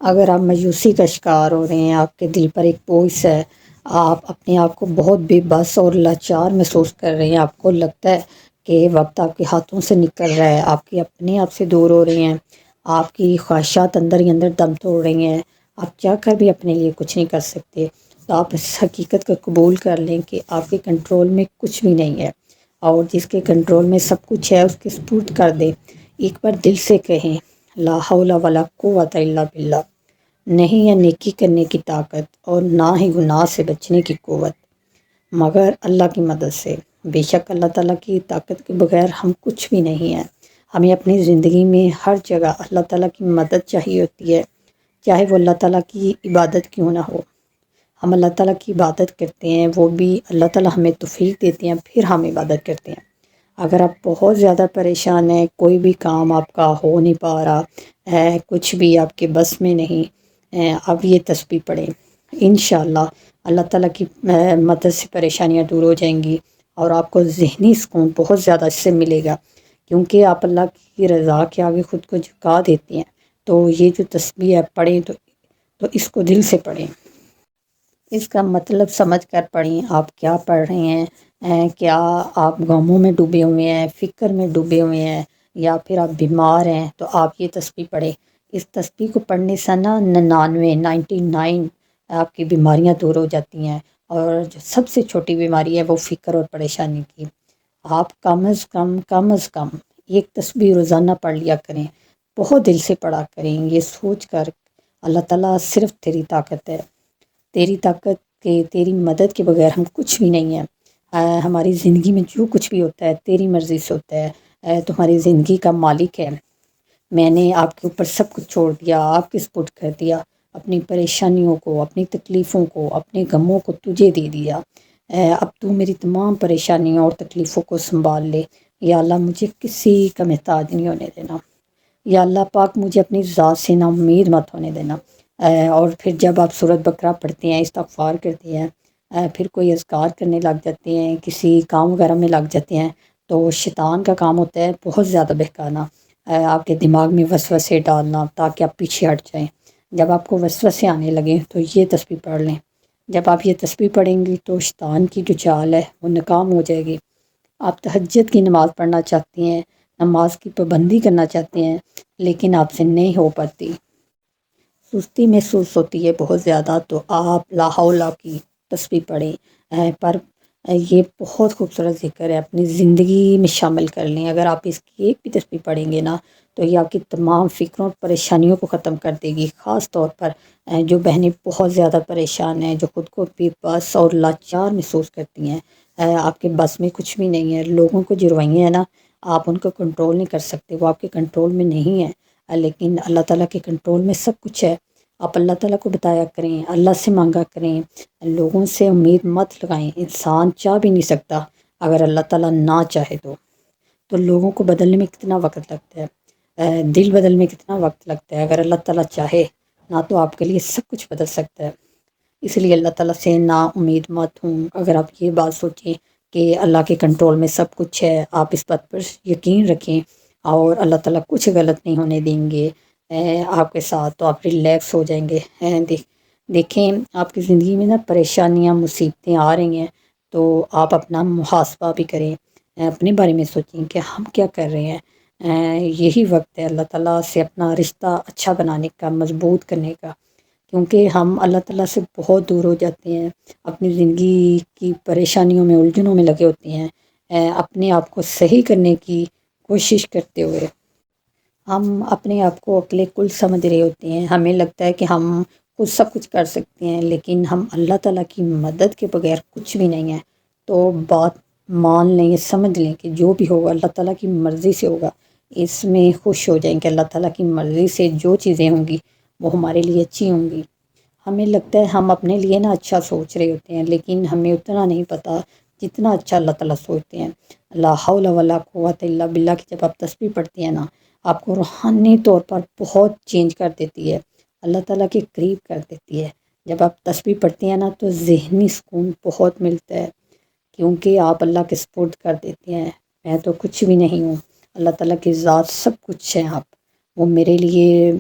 اگر آپ مایوسی کا شکار ہو رہے ہیں، آپ کے دل پر ایک بوجھ ہے، آپ اپنے آپ کو بہت بے بس اور لاچار محسوس کر رہے ہیں، آپ کو لگتا ہے کہ وقت آپ کے ہاتھوں سے نکل رہا ہے، آپ کی اپنے آپ سے دور ہو رہی ہیں، آپ کی خواہشات اندر ہی اندر دم توڑ رہی ہیں، آپ چاہ کر بھی اپنے لیے کچھ نہیں کر سکتے، تو آپ اس حقیقت کو قبول کر لیں کہ آپ کے کنٹرول میں کچھ بھی نہیں ہے، اور جس کے کنٹرول میں سب کچھ ہے اس کے سپرد کر دیں۔ ایک بار دل سے کہیں لا حول ولا قوت الا باللہ، نہیں ہے نیکی کرنے کی طاقت اور نہ ہی گناہ سے بچنے کی قوت مگر اللہ کی مدد سے۔ بے شک اللہ تعالیٰ کی طاقت کے بغیر ہم کچھ بھی نہیں ہیں۔ ہمیں اپنی زندگی میں ہر جگہ اللہ تعالیٰ کی مدد چاہیے ہوتی ہے، چاہے وہ اللہ تعالیٰ کی عبادت کیوں نہ ہو۔ ہم اللہ تعالیٰ کی عبادت کرتے ہیں، وہ بھی اللہ تعالیٰ ہمیں توفیق دیتے ہیں، پھر ہم عبادت کرتے ہیں۔ اگر آپ بہت زیادہ پریشان ہیں، کوئی بھی کام آپ کا ہو نہیں پا رہا ہے، کچھ بھی آپ کے بس میں نہیں، اب یہ تسبیح پڑھیں، انشاءاللہ اللہ تعالیٰ کی مدد سے پریشانیاں دور ہو جائیں گی، اور آپ کو ذہنی سکون بہت زیادہ اس سے ملے گا، کیونکہ آپ اللہ کی رضا کے آگے خود کو جھکا دیتے ہیں۔ تو یہ جو تسبیح ہے پڑھیں تو اس کو دل سے پڑھیں، اس کا مطلب سمجھ کر پڑھیں آپ کیا پڑھ رہے ہیں، کیا آپ غموں میں ڈوبے ہوئے ہیں، فکر میں ڈوبے ہوئے ہیں، یا پھر آپ بیمار ہیں، تو آپ یہ تسبیح پڑھیں۔ اس تسبیح کو پڑھنے سے نا 99 آپ کی بیماریاں دور ہو جاتی ہیں، اور جو سب سے چھوٹی بیماری ہے وہ فکر اور پریشانی کی۔ آپ کم از کم ایک تسبیح روزانہ پڑھ لیا کریں، بہت دل سے پڑھا کریں، یہ سوچ کر اللہ تعالیٰ صرف تیری طاقت ہے، تیری طاقت کے تیری مدد کے بغیر ہم کچھ بھی نہیں ہیں۔ ہماری زندگی میں جو کچھ بھی ہوتا ہے تیری مرضی سے ہوتا ہے، تمہاری زندگی کا مالک ہے، میں نے آپ کے اوپر سب کچھ چھوڑ دیا، آپ کے سپرد کر دیا، اپنی پریشانیوں کو، اپنی تکلیفوں کو، اپنے غموں کو تجھے دے دیا، اب تو میری تمام پریشانیوں اور تکلیفوں کو سنبھال لے، یا اللہ مجھے کسی کا محتاج نہیں ہونے دینا، یا اللہ پاک مجھے اپنی ذات سے نا امید مت ہونے دینا۔ اور پھر جب آپ سورۃ بقرہ پڑھتے ہیں، استغفار کرتے ہیں، پھر کوئی اذکار کرنے لگ جاتے ہیں، کسی کام وغیرہ میں لگ جاتے ہیں، تو شیطان کا کام ہوتا ہے بہت زیادہ بہکانا، آپ کے دماغ میں وسوسے ڈالنا تاکہ آپ پیچھے ہٹ جائیں۔ جب آپ کو وسوسے آنے لگیں تو یہ تسبیح پڑھ لیں، جب آپ یہ تسبیح پڑھیں گی تو شیطان کی جو چال ہے وہ ناکام ہو جائے گی۔ آپ تہجد کی نماز پڑھنا چاہتی ہیں، نماز کی پابندی کرنا چاہتے ہیں، لیکن آپ سے نہیں ہو پاتی، سستی محسوس ہوتی ہے بہت زیادہ، تو آپ لا حول کی تسبیح پڑھیں، پر یہ بہت خوبصورت ذکر ہے، اپنی زندگی میں شامل کر لیں۔ اگر آپ اس کی ایک بھی تسبیح پڑھیں گے نا تو یہ آپ کی تمام فکروں اور پریشانیوں کو ختم کر دے گی، خاص طور پر جو بہنیں بہت زیادہ پریشان ہیں، جو خود کو بے بس اور لاچار محسوس کرتی ہیں، آپ کے بس میں کچھ بھی نہیں ہے، لوگوں کو جو روائیاں ہیں نا آپ ان کو کنٹرول نہیں کر سکتے، وہ آپ کے کنٹرول میں نہیں ہے، لیکن اللہ تعالیٰ کے کنٹرول میں سب کچھ ہے۔ آپ اللہ تعالیٰ کو بتایا کریں، اللہ سے مانگا کریں، لوگوں سے امید مت لگائیں، انسان چاہ بھی نہیں سکتا اگر اللہ تعالیٰ نہ چاہے تو لوگوں کو بدلنے میں کتنا وقت لگتا ہے، دل بدلنے میں کتنا وقت لگتا ہے، اگر اللہ تعالیٰ چاہے نہ تو آپ کے لیے سب کچھ بدل سکتا ہے۔ اس لیے اللہ تعالیٰ سے نا امید مت ہوں، اگر آپ یہ بات سوچیں کہ اللہ کے کنٹرول میں سب کچھ ہے، آپ اس بات پر یقین رکھیں، اور اللہ تعالیٰ کچھ غلط نہیں ہونے دیں گے آپ کے ساتھ، تو آپ ریلیکس ہو جائیں گے۔ دیکھیں آپ کی زندگی میں نا پریشانیاں مصیبتیں آ رہی ہیں، تو آپ اپنا محاسبہ بھی کریں، اپنے بارے میں سوچیں کہ ہم کیا کر رہے ہیں، یہی وقت ہے اللہ تعالیٰ سے اپنا رشتہ اچھا بنانے کا، مضبوط کرنے کا، کیونکہ ہم اللہ تعالیٰ سے بہت دور ہو جاتے ہیں، اپنی زندگی کی پریشانیوں میں الجھنوں میں لگے ہوتے ہیں، اپنے آپ کو صحیح کرنے کی کوشش کرتے ہوئے ہم اپنے آپ کو عقل کل سمجھ رہے ہوتے ہیں، ہمیں لگتا ہے کہ ہم خود سب کچھ کر سکتے ہیں، لیکن ہم اللہ تعالیٰ کی مدد کے بغیر کچھ بھی نہیں ہیں۔ تو بات مان لیں، سمجھ لیں کہ جو بھی ہوگا اللہ تعالیٰ کی مرضی سے ہوگا، اس میں خوش ہو جائیں کہ اللہ تعالیٰ کی مرضی سے جو چیزیں ہوں گی وہ ہمارے لیے اچھی ہوں گی۔ ہمیں لگتا ہے ہم اپنے لیے نا اچھا سوچ رہے ہوتے ہیں، لیکن ہمیں اتنا نہیں پتہ جتنا اچھا اللہ تعالیٰ سوچتے ہیں۔ لا حول ولا قوت الا باللہ کی جب آپ تسبیح پڑھتے ہیں نا، آپ کو روحانی طور پر بہت چینج کر دیتی ہے، اللہ تعالیٰ کے قریب کر دیتی ہے۔ جب آپ تسبیح پڑھتے ہیں نا تو ذہنی سکون بہت ملتا ہے، کیونکہ آپ اللہ کے سپرد کر دیتے ہیں، میں تو کچھ بھی نہیں ہوں، اللہ تعالیٰ کی ذات سب کچھ ہے، آپ وہ میرے لیے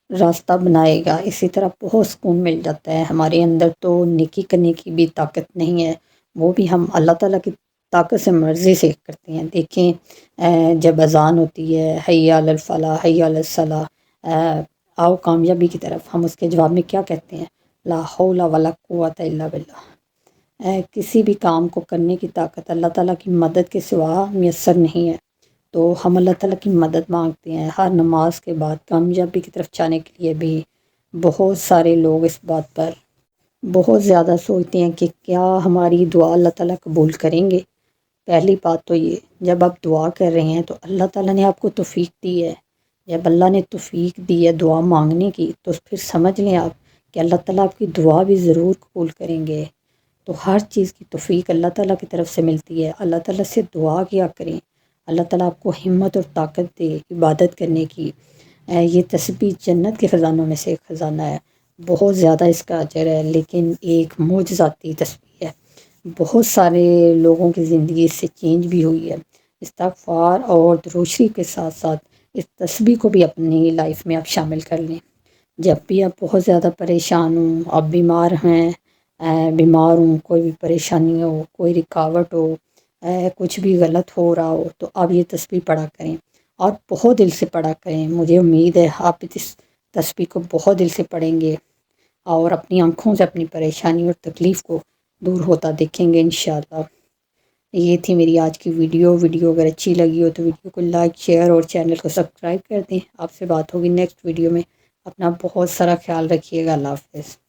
راستہ بنائے گا، اسی طرح بہت سکون مل جاتا ہے۔ ہمارے اندر تو نیکی کرنے کی بھی طاقت نہیں ہے، وہ بھی ہم اللہ تعالیٰ کی طاقت سے مرضی سے کرتے ہیں۔ دیکھیں جب اذان ہوتی ہے حی علی الفلاح حی علی الصلاح، آؤ کامیابی کی طرف، ہم اس کے جواب میں کیا کہتے ہیں؟ لا حول ولا قوت الا باللہ۔ کسی بھی کام کو کرنے کی طاقت اللہ تعالیٰ کی مدد کے سوا میسر نہیں ہے، تو ہم اللہ تعالیٰ کی مدد مانگتے ہیں۔ ہر نماز کے بعد کامیابی کی طرف جانے کے لیے بھی بہت سارے لوگ اس بات پر بہت زیادہ سوچتے ہیں کہ کیا ہماری دعا اللہ تعالیٰ قبول کریں گے۔ پہلی بات تو یہ، جب آپ دعا کر رہے ہیں تو اللہ تعالیٰ نے آپ کو توفیق دی ہے۔ جب اللہ نے توفیق دی ہے دعا مانگنے کی، تو پھر سمجھ لیں آپ کہ اللہ تعالیٰ آپ کی دعا بھی ضرور قبول کریں گے۔ تو ہر چیز کی توفیق اللہ تعالیٰ کی طرف سے ملتی ہے۔ اللہ تعالیٰ سے دعا کیا کریں، اللہ تعالیٰ آپ کو ہمت اور طاقت دے عبادت کرنے کی۔ یہ تسبیح جنت کے خزانوں میں سے ایک خزانہ ہے، بہت زیادہ اس کا اجر ہے، لیکن ایک معجزاتی تسبیح ہے۔ بہت سارے لوگوں کی زندگی اس سے چینج بھی ہوئی ہے۔ استغفار اور درود شریف کے ساتھ ساتھ اس تسبیح کو بھی اپنی لائف میں آپ شامل کر لیں۔ جب بھی آپ بہت زیادہ پریشان ہوں، آپ بیمار ہیں، بیمار ہوں، کوئی بھی پریشانی ہو، کوئی رکاوٹ ہو، کچھ بھی غلط ہو رہا ہو، تو آپ یہ تسبیح پڑھا کریں اور بہت دل سے پڑھا کریں۔ مجھے امید ہے آپ اس تسبیح کو بہت دل سے پڑھیں گے اور اپنی آنکھوں سے اپنی پریشانی اور تکلیف کو دور ہوتا دیکھیں گے انشاءاللہ۔ یہ تھی میری آج کی ویڈیو اگر اچھی لگی ہو تو ویڈیو کو لائک شیئر اور چینل کو سبسکرائب کر دیں۔ آپ سے بات ہوگی نیکسٹ ویڈیو میں۔ اپنا بہت سارا خیال رکھیے گا۔ اللہ حافظ۔